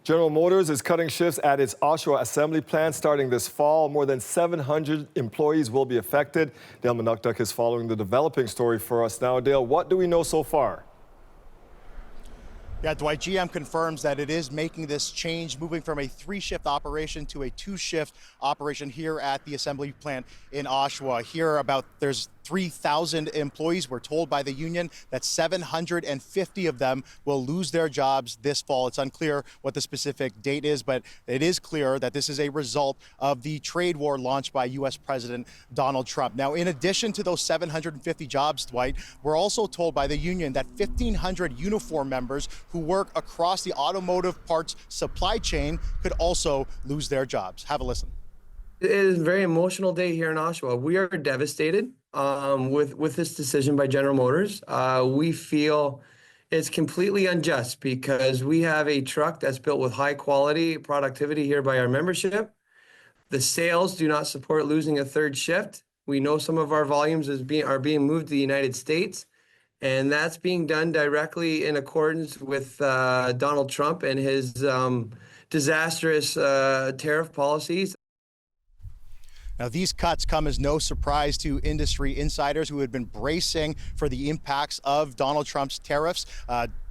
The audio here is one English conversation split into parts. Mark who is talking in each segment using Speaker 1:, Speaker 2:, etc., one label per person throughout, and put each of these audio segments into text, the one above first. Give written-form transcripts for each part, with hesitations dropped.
Speaker 1: General Motors is cutting shifts at its Oshawa assembly plant starting this fall. More than 700 employees will be affected. Dale Manucdoc is following the developing story for us now. Dale, what do we know so far?
Speaker 2: Yeah, Dwight, GM confirms that it is making this change, moving from a 3-shift operation to a 2-shift operation here at the assembly plant in Oshawa. There's 3,000 employees. We're told by the union that 750 of them will lose their jobs this fall. It's unclear what the specific date is, but it is clear that this is a result of the trade war launched by U.S. President Donald Trump. Now, in addition to those 750 jobs, Dwight, we're also told by the union that 1,500 uniform members who work across the automotive parts supply chain could also lose their jobs. Have a listen.
Speaker 3: It is a very emotional day here in Oshawa. We are devastated with this decision by General Motors. We feel it's completely unjust because we have a truck that's built with high quality productivity here by our membership. The sales do not support losing a 3rd shift. We know some of our volumes are being moved to the United States, and that's being done directly in accordance with Donald Trump and his disastrous tariff policies.
Speaker 2: Now, these cuts come as no surprise to industry insiders who had been bracing for the impacts of Donald Trump's tariffs.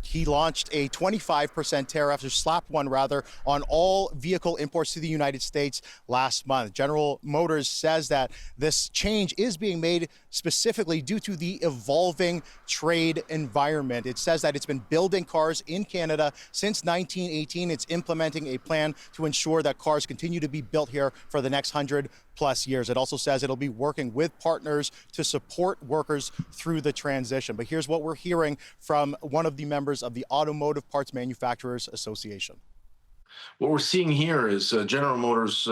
Speaker 2: He launched a 25% tariff, or slapped one rather, on all vehicle imports to the United States last month. General Motors says that this change is being made specifically due to the evolving trade environment. It says that it's been building cars in Canada since 1918. It's implementing a plan to ensure that cars continue to be built here for the next 100+ years. It also says it'll be working with partners to support workers through the transition. But here's what we're hearing from one of the members of the Automotive Parts Manufacturers Association.
Speaker 4: What we're seeing here is General Motors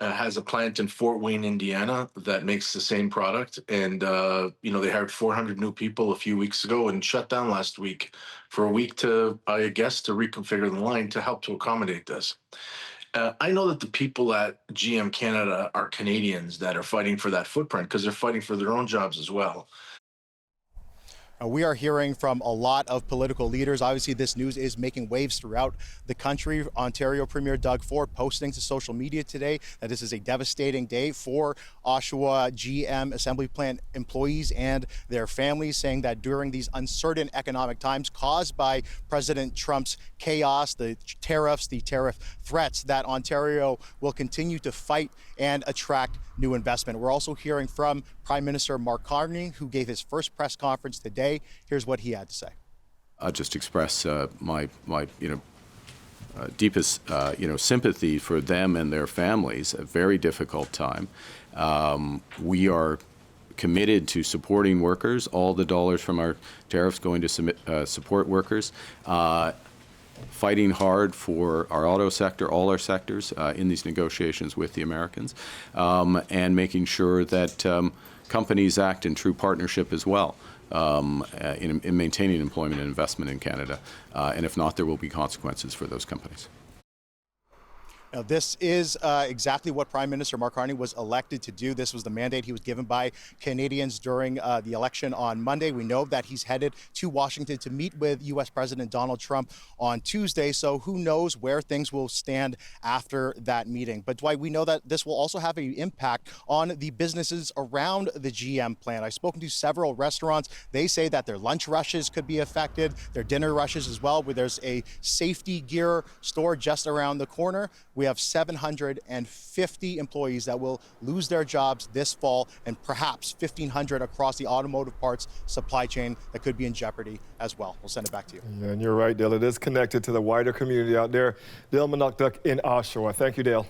Speaker 4: has a plant in Fort Wayne, Indiana that makes the same product. And, they hired 400 new people a few weeks ago and shut down last week for a week to reconfigure the line to help to accommodate this. I know that the people at GM Canada are Canadians that are fighting for that footprint because they're fighting for their own jobs as well.
Speaker 2: We are hearing from a lot of political leaders. Obviously, this news is making waves throughout the country. Ontario Premier Doug Ford posting to social media today that this is a devastating day for Oshawa GM assembly plant employees and their families, saying that during these uncertain economic times caused by President Trump's chaos, the tariffs, the tariff threats, that Ontario will continue to fight and attract new investment. We're also hearing from Prime Minister Mark Carney, who gave his first press conference today. Here's what he had to say.
Speaker 5: I'll just express my deepest sympathy for them and their families. A very difficult time. We are committed to supporting workers. All the dollars from our tariffs going to support workers. Fighting hard for our auto sector, all our sectors in these negotiations with the Americans, and making sure that companies act in true partnership as well in maintaining employment and investment in Canada. And if not, there will be consequences for those companies.
Speaker 2: Now, this is exactly what Prime Minister Mark Carney was elected to do. This was the mandate he was given by Canadians during the election on Monday. We know that he's headed to Washington to meet with U.S. President Donald Trump on Tuesday. So who knows where things will stand after that meeting. But Dwight, we know that this will also have an impact on the businesses around the GM plant. I've spoken to several restaurants. They say that their lunch rushes could be affected, their dinner rushes as well, where there's a safety gear store just around the corner. We have 750 employees that will lose their jobs this fall, and perhaps 1,500 across the automotive parts supply chain that could be in jeopardy as well. We'll send it back to you.
Speaker 1: Yeah, and you're right, Dale. It is connected to the wider community out there. Dale Manucdoc in Oshawa. Thank you, Dale.